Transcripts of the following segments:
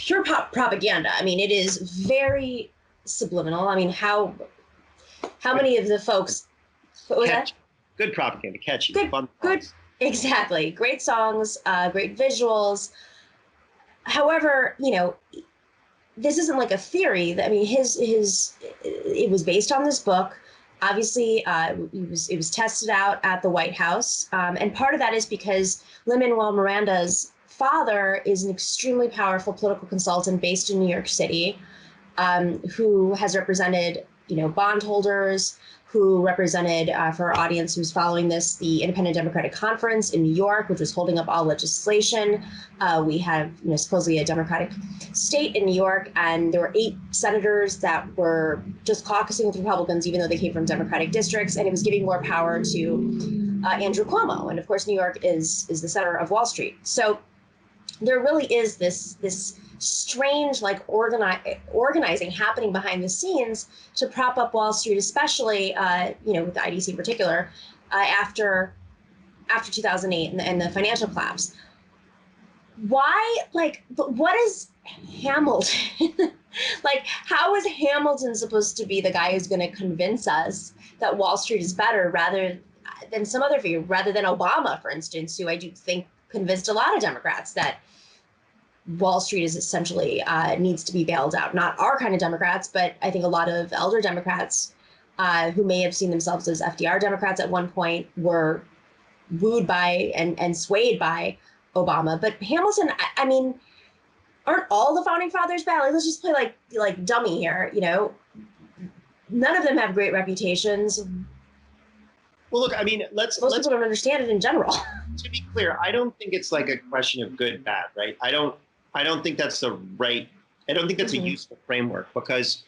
pure propaganda. I mean, it is very subliminal. I mean, how many of the folks? What was that? Good propaganda, catchy, fun. Good, exactly. Great songs, great visuals. However, you know, this isn't like a theory. I mean, it was based on this book. Obviously, it was tested out at the White House, and part of that is because Lin-Manuel Miranda's father is an extremely powerful political consultant based in New York City, who has represented, you know, bondholders, who represented, for our audience who's following this, the Independent Democratic Conference in New York, which was holding up all legislation. We have, you know, supposedly a Democratic state in New York, and there were 8 senators that were just caucusing with Republicans, even though they came from Democratic districts, and it was giving more power to Andrew Cuomo. And of course, New York is the center of Wall Street. So there really is this strange, like, organizing happening behind the scenes to prop up Wall Street, especially, you know, with the IDC in particular, after 2008 and the financial collapse. Why, like, but what is Hamilton? Like, how is Hamilton supposed to be the guy who's going to convince us that Wall Street is better rather than some other figure, rather than Obama, for instance, who I do think convinced a lot of Democrats that Wall Street is essentially needs to be bailed out. Not our kind of Democrats, but I think a lot of elder Democrats who may have seen themselves as FDR Democrats at one point were wooed by and swayed by Obama. But Hamilton, I mean, aren't all the founding fathers bad? Like, let's just play like dummy here, you know? None of them have great reputations. Well, look, I mean, most people don't understand it in general. To be clear, I don't think it's like a question of good, bad, right? I don't think that's I don't think that's a useful framework, because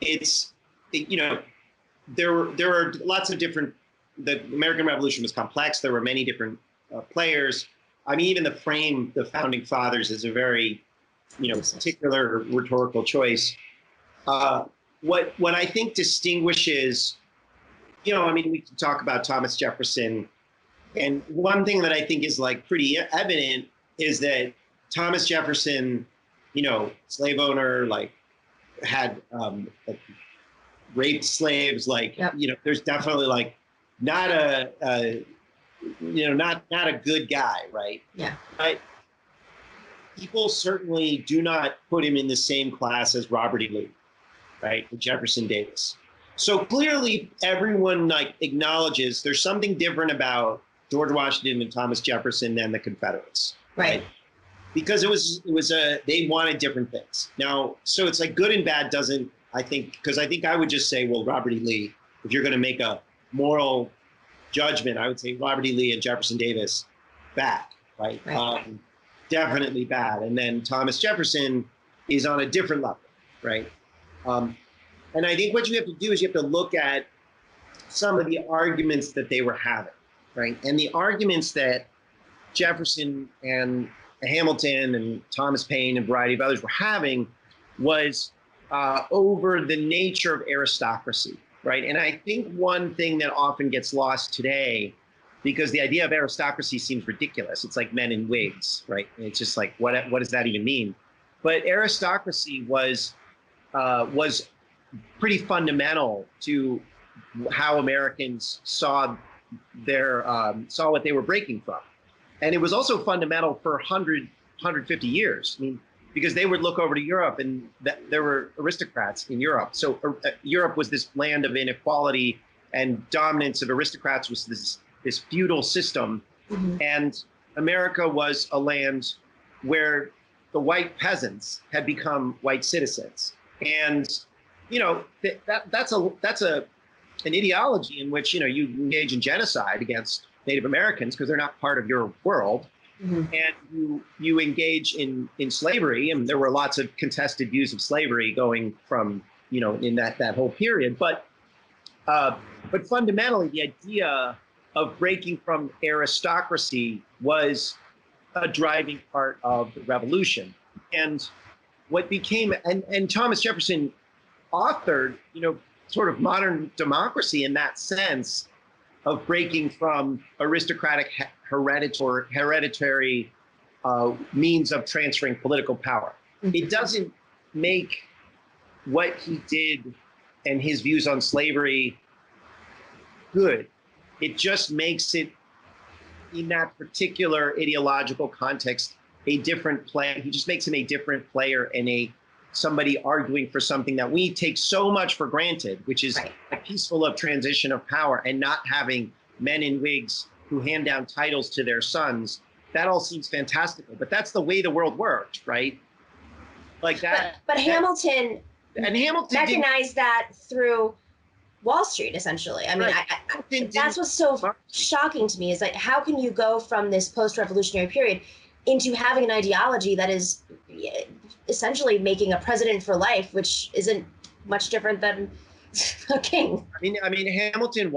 you know, there are lots of different, the American Revolution was complex. There were many different players. I mean, even the founding fathers is a very, you know, particular rhetorical choice. What I think distinguishes, you know, I mean, we can talk about Thomas Jefferson, and one thing that I think is like pretty evident is that Thomas Jefferson, you know, slave owner, like had like, raped slaves, like, yep. You know, there's definitely like not a you know, not a good guy, right? Yeah. But people certainly do not put him in the same class as Robert E. Lee, right? Or Jefferson Davis. So clearly everyone like acknowledges there's something different about George Washington and Thomas Jefferson than the Confederates. Right. Because they wanted different things. Now, so it's like good and bad doesn't, I think, because I think I would just say, well, Robert E. Lee, if you're going to make a moral judgment, I would say Robert E. Lee and Jefferson Davis, bad, right? Definitely bad. And then Thomas Jefferson is on a different level, right? And I think what you have to do is you have to look at some of the arguments that they were having, right? And the arguments that Jefferson and Hamilton and Thomas Paine and a variety of others were having was over the nature of aristocracy, right? And I think one thing that often gets lost today, because the idea of aristocracy seems ridiculous. It's like men in wigs, right? And it's just like, what does that even mean? But aristocracy was pretty fundamental to how Americans saw what they were breaking from. And it was also fundamental for 150 years. I mean, because they would look over to Europe and there were aristocrats in Europe. So Europe was this land of inequality, and dominance of aristocrats was this feudal system. Mm-hmm. And America was a land where the white peasants had become white citizens. And, you know, that's an ideology in which, you know, you engage in genocide against Native Americans because they're not part of your world. Mm-hmm. And you engage in slavery, and there were lots of contested views of slavery going from, you know, in that whole period. But fundamentally, the idea of breaking from aristocracy was a driving part of the revolution. And what became, and Thomas Jefferson authored, you know, sort of modern democracy in that sense of breaking from aristocratic hereditary means of transferring political power. it doesn't make what he did and his views on slavery good. It just makes it, in that particular ideological context, a different play. He just makes him a different player and somebody arguing for something that we take so much for granted, which is a peaceful of transition of power and not having men in wigs who hand down titles to their sons. That all seems fantastical, but that's the way the world worked, right? Like that. But Hamilton Hamilton recognized that through Wall Street, essentially. I mean, that's what's so shocking to me, is like, how can you go from this post-revolutionary period into having an ideology that is essentially making a president for life, which isn't much different than a king? I mean, Hamilton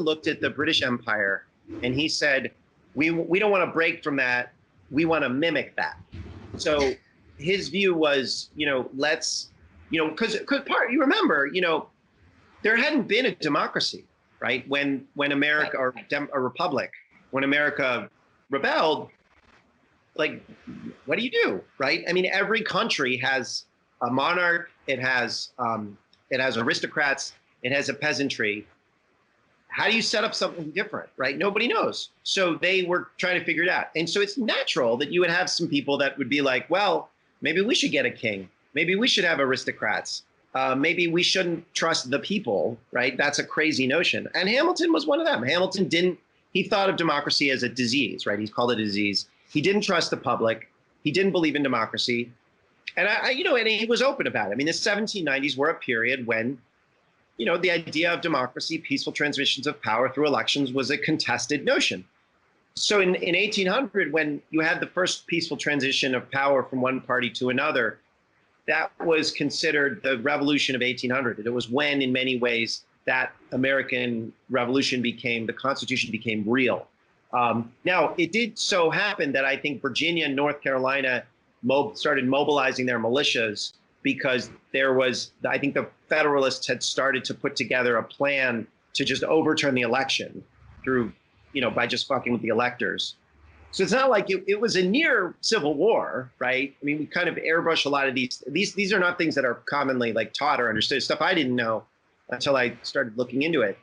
looked at the British Empire and he said, we don't want to break from that. We want to mimic that. So his view was, let's, because you remember, there hadn't been a democracy, right? When America, or a republic, when America rebelled, like, what do you do, right? I mean, every country has a monarch, it has aristocrats, it has a peasantry. How do you set up something different, right? Nobody knows. So they were trying to figure it out. And so it's natural that you would have some people that would be like, well, maybe we should get a king. Maybe we should have aristocrats. Maybe we shouldn't trust the people, right? That's a crazy notion. And Hamilton was one of them. He thought of democracy as a disease, right? He's called it a disease. He didn't trust the public. He didn't believe in democracy. And and he was open about it. I mean, the 1790s were a period when, the idea of democracy, peaceful transmissions of power through elections, was a contested notion. So in 1800, when you had the first peaceful transition of power from one party to another, that was considered the revolution of 1800. It was when, in many ways, that American Revolution the Constitution became real. Now, it did so happen that I think Virginia and North Carolina started mobilizing their militias because I think the Federalists had started to put together a plan to just overturn the election through, by just fucking with the electors. So it's not like it was a near civil war, right? I mean, we kind of airbrush a lot of these. These are not things that are commonly like taught or understood. Stuff I didn't know until I started looking into it.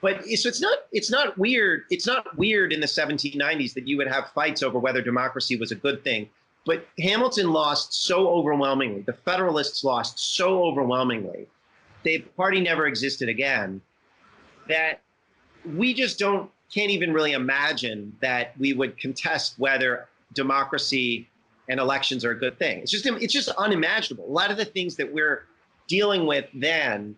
But so it's not weird. It's not weird in the 1790s that you would have fights over whether democracy was a good thing. But Hamilton lost so overwhelmingly. The Federalists lost so overwhelmingly. The party never existed again. That we just can't even really imagine that we would contest whether democracy and elections are a good thing. It's just unimaginable. A lot of the things that we're dealing with then,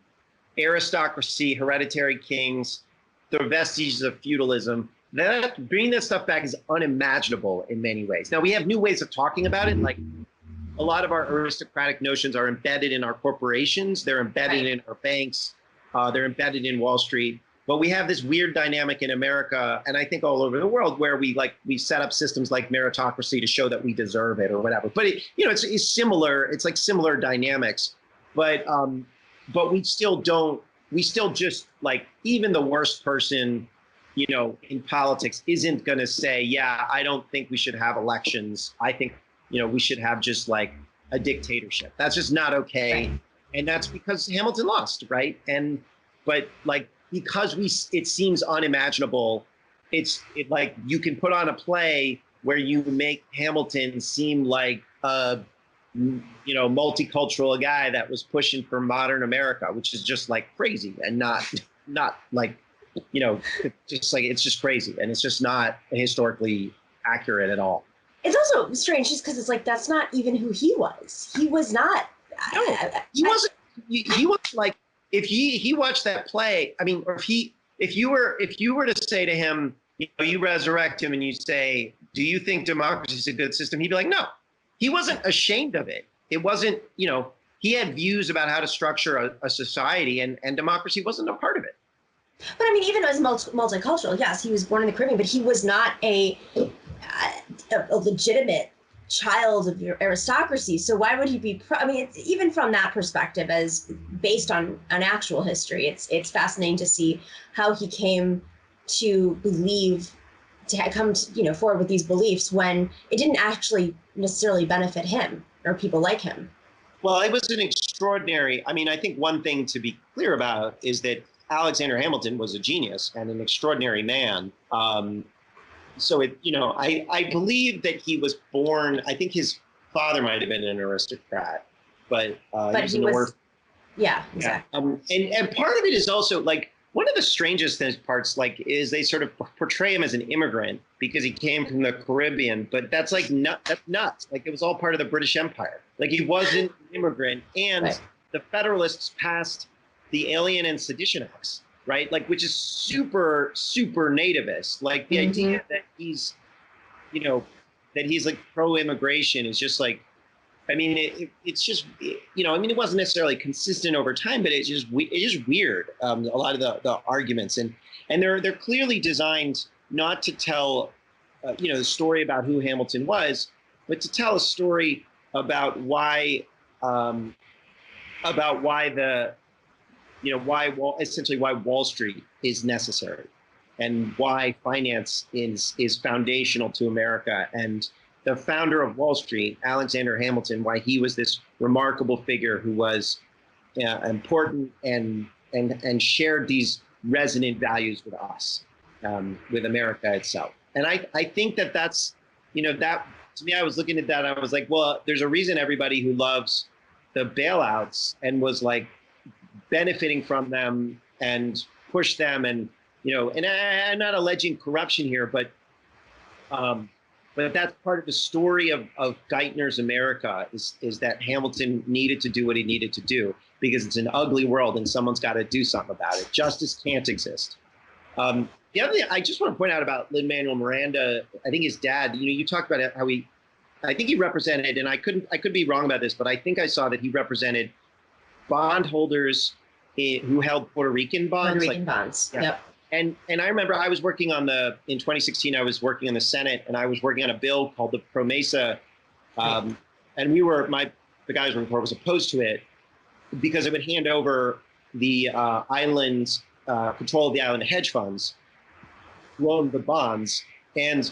aristocracy, hereditary kings, the vestiges of feudalism, bringing that stuff back is unimaginable in many ways. Now, we have new ways of talking about it. Like, a lot of our aristocratic notions are embedded in our corporations. They're embedded in our banks. They're embedded in Wall Street. But we have this weird dynamic in America, and I think all over the world, where we set up systems like meritocracy to show that we deserve it or whatever. But it's similar. It's like similar dynamics. But we still just, like, even the worst person, in politics isn't going to say, yeah, I don't think we should have elections. I think, we should have just like a dictatorship. That's just not okay. Right. And that's because Hamilton lost, right? But like, because it seems unimaginable, it's like you can put on a play where you make Hamilton seem like a multicultural guy that was pushing for modern America, which is just like crazy and not like, it's just crazy, and it's just not historically accurate at all. It's also strange just because it's like, that's not even who he was. He was not. No, he wasn't. He was like, if he watched that play, I mean, or if you were to say to him, you resurrect him and you say, do you think democracy is a good system? He'd be like, no. He wasn't ashamed of it. It wasn't, he had views about how to structure a society, and democracy wasn't a part of it. But I mean, even as multicultural, yes, he was born in the Caribbean, but he was not a legitimate child of your aristocracy. So why would he be? It's, even from that perspective, as based on an actual history, it's fascinating to see how he came to believe come forward with these beliefs when it didn't actually necessarily benefit him or people like him. Well, it was an extraordinary. I mean, I think one thing to be clear about is that Alexander Hamilton was a genius and an extraordinary man. So I believe that he was born. I think his father might have been an aristocrat, but he was. Yeah, exactly. Yeah. And part of it is also like one of the strangest parts, like, is they sort of portray him as an immigrant because he came from the Caribbean, but that's like that's nuts. Like, it was all part of the British Empire. Like, he wasn't an immigrant, and right. The Federalists passed the Alien and Sedition Acts, right? Like, which is super, super nativist. Like, the idea that he's, that he's like pro-immigration is just like, I mean, it's just, I mean, it wasn't necessarily consistent over time, but it's just weird. A lot of the arguments, and they're clearly designed not to tell, the story about who Hamilton was, but to tell a story about why essentially why Wall Street is necessary, and why finance is foundational to America, and the founder of Wall Street, Alexander Hamilton, why he was this remarkable figure who was important and shared these resonant values with us, with America itself. And I think that's, that to me, I was looking at that, I was like, well, there's a reason everybody who loves the bailouts and was like benefiting from them and pushed them, and, and I'm not alleging corruption here, but that's part of the story of Geithner's America is that Hamilton needed to do what he needed to do because it's an ugly world and someone's got to do something about it. Justice can't exist. The other thing I just want to point out about Lin-Manuel Miranda, I think his dad, you talked about how I think he represented, and I could be wrong about this, but I think I saw that he represented bondholders who held Puerto Rican bonds. Puerto Rican bonds, yeah. Yep. And I remember I was working in 2016, I was working in the Senate, and I was working on a bill called the PROMESA. And the guys working for it was opposed to it because it would hand over the island's control of the island hedge funds, loan the bonds. And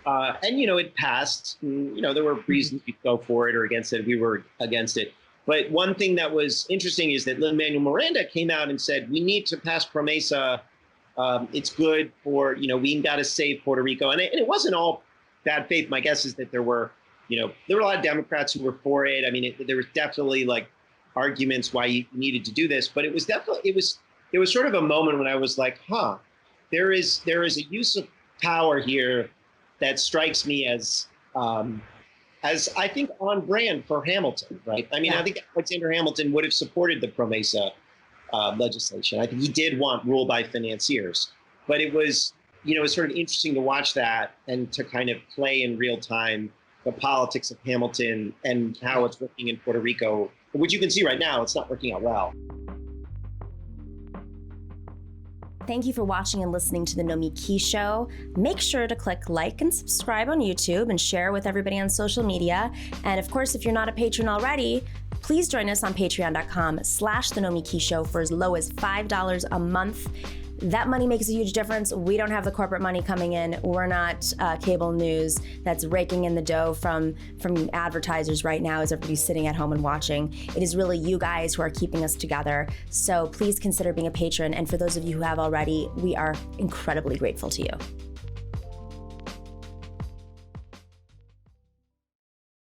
it passed. There were reasons to go for it or against it. We were against it. But one thing that was interesting is that Lin-Manuel Miranda came out and said, we need to pass PROMESA. It's good for, we got to save Puerto Rico. And it wasn't all bad faith. My guess is that there were a lot of Democrats who were for it. I mean, there was definitely like arguments why you needed to do this. But it was sort of a moment when I was like, there is a use of power here that strikes me as I think on brand for Hamilton, right? I mean, yeah. I think Alexander Hamilton would have supported the PROMESA legislation. I think he did want rule by financiers, but it was, it's sort of interesting to watch that and to kind of play in real time the politics of Hamilton and how it's working in Puerto Rico, which you can see right now, it's not working out well. Thank you for watching and listening to the Nomiki Show. Make sure to click like and subscribe on YouTube and share with everybody on social media. And of course, if you're not a patron already, please join us on patreon.com/The Nomiki Show for as low as $5 a month. That money makes a huge difference. We don't have the corporate money coming in. We're not cable news that's raking in the dough from advertisers right now as everybody's sitting at home and watching. It is really you guys who are keeping us together. So please consider being a patron. And for those of you who have already, we are incredibly grateful to you.